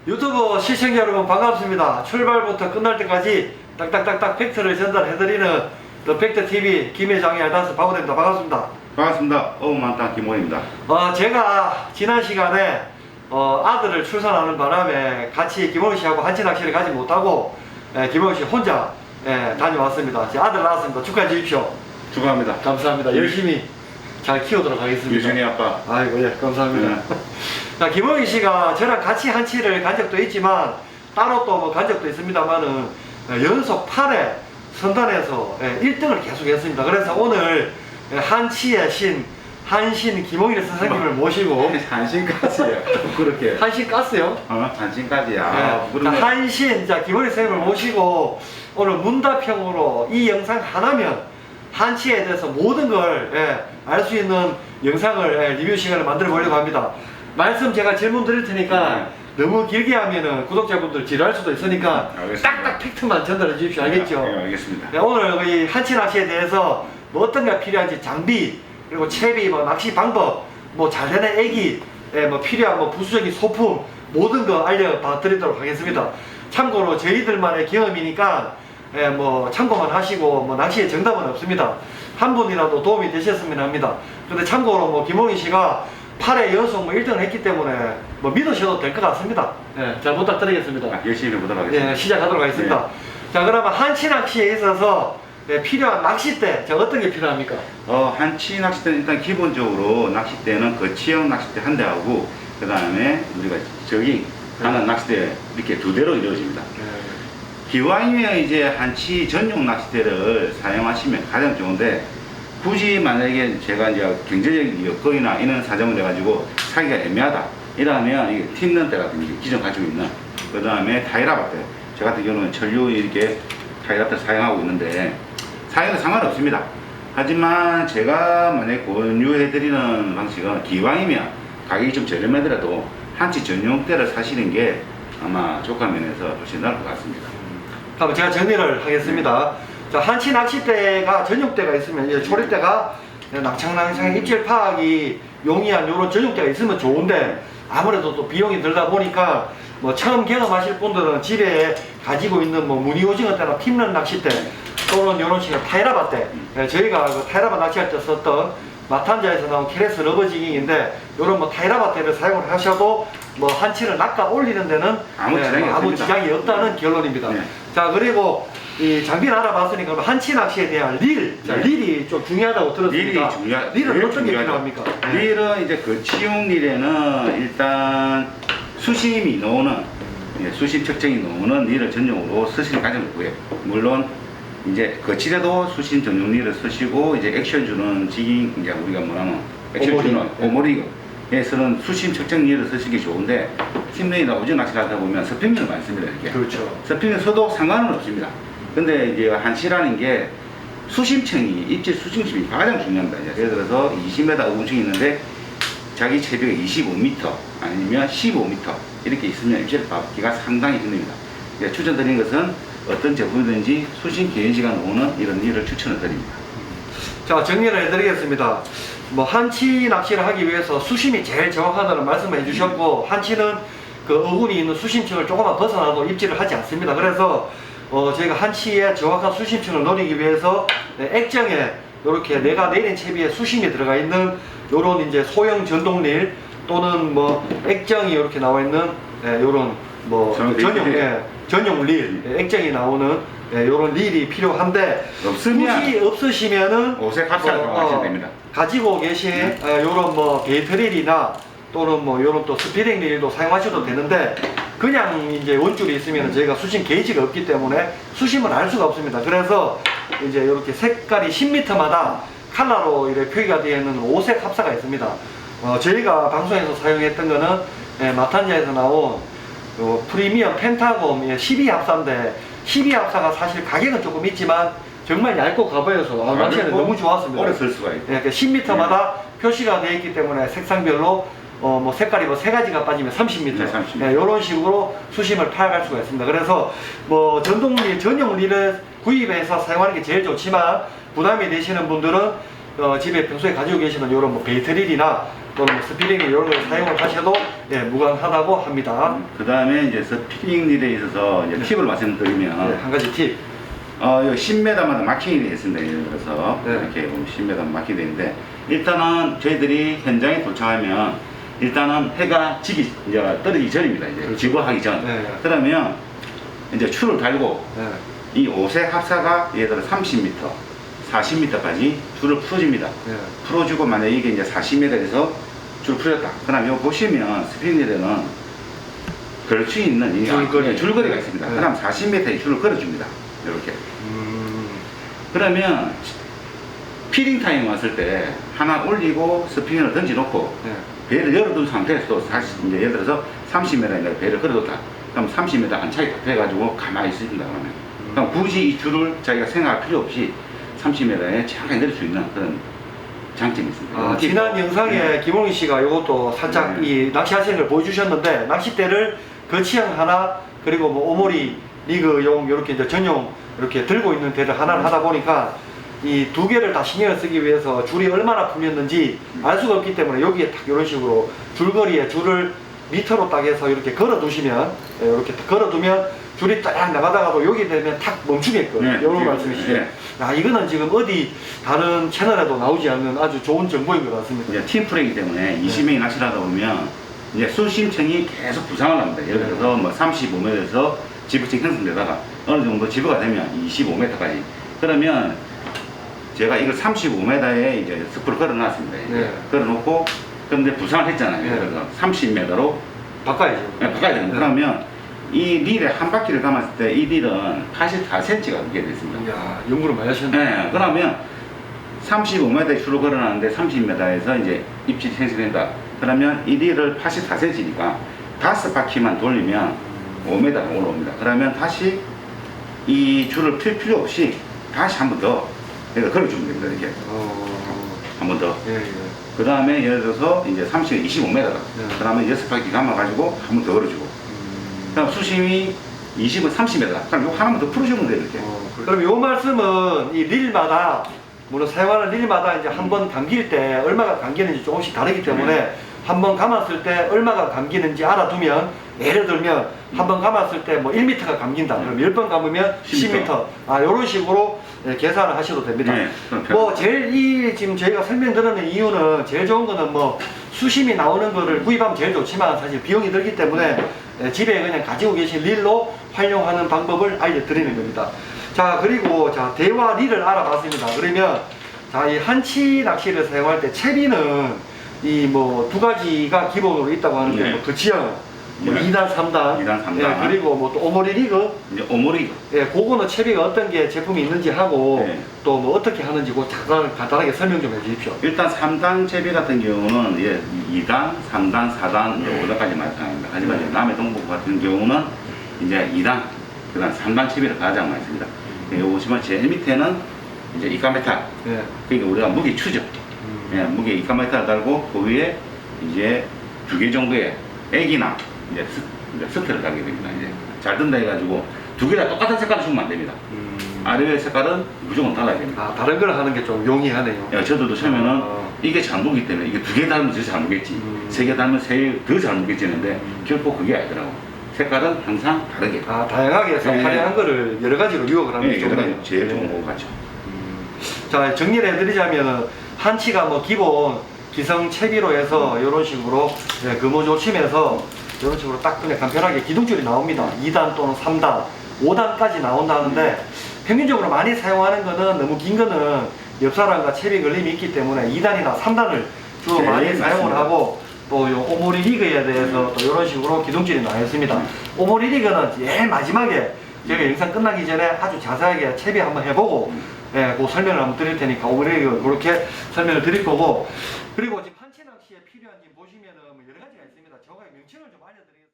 유튜브 시청자 여러분 반갑습니다. 출발부터 끝날 때까지 딱딱딱딱 팩트를 전달해드리는 더 팩트TV 김회장의 알다스 바보됩니다. 반갑습니다. 반갑습니다. 어우만땅 김원입니다. 제가 지난 시간에 아들을 출산하는 바람에 같이 김원희 씨하고 한치 낚시를 가지 못하고 김원희 씨 혼자 다녀왔습니다. 제 아들 낳았습니다. 축하해 주십시오. 축하합니다. 감사합니다. 열심히 잘 키우도록 하겠습니다. 유준이 아빠. 아이고, 예, 감사합니다. 자, 김원희 씨가 저랑 같이 한치를 간 적도 있지만 따로 또 뭐 간 적도 있습니다만은 연속 8회 선단에서 1등을 계속 했습니다. 그래서 오늘 한치의 신 한신 김홍일 선생님을 모시고 한신까지야. 그렇게. 한신 깠어요? 한신까지야. 네. 한신 김홍일 선생님을 모시고 오늘 문답형으로 이 영상 하나면 한치에 대해서 모든 걸 알 수 있는 영상을 리뷰 시간을 만들어 보려고 합니다. 말씀 제가 질문 드릴 테니까 너무 길게 하면은 구독자분들 지루할 수도 있으니까 알겠습니다. 딱딱 팩트만 전달해 주십시오. 알겠죠? 네, 알겠습니다. 네, 오늘 이 한치 낚시에 대해서 뭐 어떤 게 필요한지 장비 그리고 채비 뭐 낚시 방법 뭐 잘 되는 애기 뭐 필요한 뭐 부수적인 소품 모든 거 알려봐 드리도록 하겠습니다. 참고로 저희들만의 경험이니까 뭐 참고만 하시고 뭐 낚시에 정답은 없습니다. 한 분이라도 도움이 되셨으면 합니다. 근데 참고로 뭐 김홍희 씨가 8회 연속 뭐 1등을 했기 때문에 뭐 믿으셔도 될 것 같습니다. 잘 부탁드리겠습니다. 열심히 해보도록 하겠습니다. 시작하도록 하겠습니다. 네. 자, 그러면 한치 낚시에 있어서 필요한 낚싯대 어떤 게 필요합니까? 한치 낚싯대는 일단 기본적으로 낚싯대는 거치형 낚싯대 한 대하고 그 다음에 우리가 저기 하는 낚싯대 이렇게 두 대로 이루어집니다. 기왕이면 이제 한치 전용 낚싯대를 사용하시면 가장 좋은데 굳이 만약에 제가 이제 경제적인 여건이나 이런 사정을 해가지고 사기가 애매하다 이러면 이게 틴넌대 같은 게 기존 가지고 있는 그 다음에 타이라 바트 저 같은 경우는 전류 이렇게 타이라 바트를 사용하고 있는데 사용은 상관없습니다. 하지만 제가 만약에 권유해드리는 방식은 기왕이면 가격이 좀 저렴하더라도 한치 전용대를 사시는 게 아마 조카면에서 훨씬 나을 것 같습니다. 그럼 제가 정리를 하겠습니다. 자, 한치 낚싯대가 전용대가 있으면 이제 조립대가 낭창낭창 입질 파악이 용이한 이런 전용대가 있으면 좋은데 아무래도 또 비용이 들다 보니까 뭐 처음 경험하실 분들은 집에 가지고 있는 뭐 무늬 오징어 대나 틴런 낚싯대 또는 이런 식의 타이라바대 저희가 그 타이라바 낚시할 때 썼던 마탄자에서 나온 케레스 러버 지깅인데 이런 뭐 타이라바대를 사용을 하셔도 뭐 한치를 낚아 올리는 데는 아무 지장이 없다는 결론입니다. 네. 자, 그리고 이 장비를 알아봤으니까 한치 낚시에 대한 릴, 자, 릴이 좀 중요하다고 들었습니다. 릴은 어떤 게 필요합니까? 릴은 이제 거치용 릴에는 일단 수심이 나오는 수심 측정이 나오는 릴을 전용으로 쓰시는 가장 좋고요. 물론 이제 거치대도 수심 전용 릴을 쓰시고 이제 액션 주는 지깅 이제 우리가 뭐라면 액션 주는 오모리에서는 수심 측정 릴을 쓰시는 게 좋은데 팀레이나 오징어 낚시를 하다 보면 서핑링을 많이 씁니다. 이렇게. 그렇죠. 서핑을 써도 상관은 없습니다. 근데 이제 한치라는 게 수심층이 입질 수심층이 가장 중요합니다. 예를 들어서 20m 어분층이 있는데 자기 채비가 25m 아니면 15m 이렇게 있으면 입질 받기가 상당히 힘듭니다. 추천드리는 것은 어떤 제품이든지 수심 개인 시간 오는 이런 일을 추천을 드립니다. 자, 정리를 해드리겠습니다. 뭐 한치 낚시를 하기 위해서 수심이 제일 정확하다는 말씀을 해주셨고 한치는 그 어군이 있는 수심층을 조금만 벗어나도 입질을 하지 않습니다. 그래서 저희가 한치의 정확한 수심층을 노리기 위해서 액정에 이렇게 내가 내린 채비에 수심이 들어가 있는 요런 이제 소형 전동릴 또는 뭐 액정이 이렇게 나와 있는 요런 뭐 전용 릴 액정이 나오는 요런 릴이 필요한데 굳이 없으시면은 옷에 값을 하시면 됩니다. 가지고 계신 요런 뭐 베이트릴이나 또는 뭐 요런 또 스피링 릴도 사용하셔도 되는데 그냥 이제 원줄이 있으면 저희가 수심 게이지가 없기 때문에 수심을 알 수가 없습니다. 그래서 이제 이렇게 색깔이 10m마다 컬러로 이렇게 표기가 되어 있는 5색 합사가 있습니다. 저희가 방송에서 사용했던 거는 마탄자에서 나온 프리미엄 펜타곰 12합사인데 12합사가 사실 가격은 조금 있지만 정말 얇고 가벼워서 낚시는 너무 좋았습니다. 오래 쓸 수가 있고 10m마다 표시가 되어 있기 때문에 색상별로 뭐 색깔이 뭐 3가지가 빠지면 30m. 네, 30m. 이런 식으로 수심을 파악할 수가 있습니다. 그래서 뭐 전동릴, 전용 릴을 구입해서 사용하는 게 제일 좋지만 부담이 되시는 분들은 집에 평소에 가지고 계시는 이런 뭐 베이트릴이나 또는 뭐 스피링 이런 걸 사용을 하셔도 예, 무관하다고 합니다. 그 다음에 이제 스피링 릴에 있어서 이제 팁을 말씀드리면 네, 한 가지 팁. 여기 10m마다 마킹이 되어 있습니다. 예를 들어서 네. 이렇게 보면 10m 마킹이 되어 있는데 일단은 저희들이 현장에 도착하면 일단은 해가 지기 이제 떨어지기 전입니다. 이제 그렇죠. 지구하기 전. 네. 그러면 이제 줄을 달고 네. 이 옷의 합사가 예를 들어 30m, 40m까지 줄을 풀어줍니다. 네. 풀어주고 만약에 이게 이제 40m에서 줄을 풀었다. 그럼 여기 보시면 스피닝에는 걸 수 있는 이 줄거리가 있습니다. 네. 그럼 40m의 줄을 걸어줍니다. 이렇게. 그러면 피딩 타임 왔을 때 하나 올리고 스피닝을 던져놓고 네. 배를 열어둔 상태에서 또 다시 이제 예를 들어서 30m에 배를 걸어뒀다. 그럼 30m 안차게 다 돼가지고 가만히 있습니다. 그럼 굳이 이 줄을 자기가 생각할 필요 없이 30m에 잠깐 내릴 수 있는 그런 장점이 있습니다. 아, 지난 영상에 네. 김홍희 씨가 이것도 살짝 네. 이 낚시하시는 걸 보여주셨는데 낚싯대를 거치형 하나 그리고 뭐 오모리 리그용 이렇게 이제 전용 이렇게 들고 있는 대를 하나를 하다 보니까 이 두 개를 다 신경을 쓰기 위해서 줄이 얼마나 풀렸는지 알 수가 없기 때문에 여기에 딱 이런 식으로 줄거리에 줄을 미터로 딱 해서 이렇게 걸어 두시면 이렇게 걸어 두면 줄이 딱 나가다가도 여기 되면 탁 멈추게끔 네. 이런 말씀이시죠. 네. 야, 이거는 지금 어디 다른 채널에도 나오지 않는 아주 좋은 정보인 것 같습니다. 이제 팀플이기 때문에 20명이 낚시를 하다 보면 이제 수심층이 계속 부상을 합니다. 예를 들어서 뭐 35m에서 지부층 형성되다가 어느 정도 지부가 되면 25m까지. 그러면 제가 이걸 35m에 이제 스프를 걸어 놨습니다. 네. 걸어 놓고 그런데 부상을 했잖아요. 네. 그래서 30m로 바꿔야죠. 바꿔야 됩니다. 네. 그러면 이 릴에 한 바퀴를 감았을 때 이 릴은 84cm가 넘게 됐습니다. 이야, 연구를 많이 하셨네. 네, 그러면 35m에 줄을 걸어놨는데 30m에서 이제 입질이 생성된다. 그러면 이 릴을 84cm니까 5바퀴만 돌리면 5m가 올라옵니다. 그러면 다시 이 줄을 필 필요 없이 다시 한 번 더 걸어주면 됩니다. 이렇게 한 번 더. 예, 예. 그 다음에 예를 들어서 이제 25m다. 네. 그 다음에 6바퀴 감아가지고 한 번 더 걸어주고. 그럼 수심이 20은 30m. 그럼 이거 하나만 더 풀어주면 돼요, 이렇게. 그럼 요 말씀은 이 릴마다 물론 사용하는 릴마다 이제 한 번 감길 때 얼마가 감기는지 조금씩 다르기 때문에 한 번 감았을 때 얼마가 감기는지 알아두면 예를 들면 한 번 감았을 때 뭐 1m가 감긴다. 그럼 10번 감으면 10m. 아, 요런 식으로 계산을 하셔도 됩니다. 네, 뭐 제일 지금 저희가 설명드리는 이유는 제일 좋은 거는 뭐 수심이 나오는 거를 구입하면 제일 좋지만 사실 비용이 들기 때문에 집에 그냥 가지고 계신 릴로 활용하는 방법을 알려드리는 겁니다. 자, 그리고 자, 대화 릴을 알아봤습니다. 그러면 자, 이 한치 낚시를 사용할 때 채비는 이 뭐 두 가지가 기본으로 있다고 하는데 네. 뭐 거치형, 뭐 네. 2단, 3단, 2단, 3단. 예, 그리고 뭐 또 오모리 리그, 이제 오모리. 예, 그거는 채비가 어떤 게 제품이 있는지 하고 네. 또 뭐 어떻게 하는지 그 간단하게 설명 좀 해주십시오. 일단 3단 채비 같은 경우는 예, 2단, 3단, 4단, 5단까지 마찬가지입니다. 하지만 이제 남해 동부 같은 경우는 이제 2단, 그 다음 3단 채비를 가장 많이 씁니다. 요거 보시면 제일 밑에는 이제 이카메탈. 예. 그러니까 우리가 무게 추죠. 예, 무게 이카메탈을 달고 그 위에 이제 2개 정도의 액이나 이제 스트를 달게 됩니다. 이제 잘 든다 해가지고 두 개 다 똑같은 색깔을 주면 안 됩니다. 아래 색깔은 무조건 달라야 됩니다. 아, 다른 걸 하는 게 좀 용이하네요. 야, 저도 처음에는 아. 이게 잘 무기 때문에 이게 두 개 달면 더 잘 무겠지. 세 개 달면 더 잘 무겠지 했는데 결코 그게 아니더라고. 색깔은 항상 다르게. 아, 다양하게 해서 네. 화려한 거를 여러 가지로 유혹을 하는 게 네, 여러 가지 좋네요. 제일 좋은 네. 거 같죠. 자, 정리를 해드리자면 한치가 뭐 기본 기성 채비로 해서 이런 식으로 금호 조침해서 이런 식으로 딱 그냥 간편하게 기둥줄이 나옵니다. 2단 또는 3단, 5단까지 나온다는데 평균적으로 많이 사용하는 거는 너무 긴 거는 옆사람과 채비 걸림이 있기 때문에 2단이나 3단을 주로 네, 많이 맞습니다. 사용을 하고 또 요 오모리 리그에 대해서 또 이런 식으로 기둥줄이 나와 있습니다. 오모리 리그는 제일 마지막에 제가 영상 끝나기 전에 아주 자세하게 채비 한번 해보고 그 설명을 한번 드릴 테니까 오모리 리그 그렇게 설명을 드릴 거고 그리고 지금 한치 낚시에 필요한 지금 보시면은 뭐 여러 가지가 있습니다. 제가 명칭을 좀 알려드릴게요.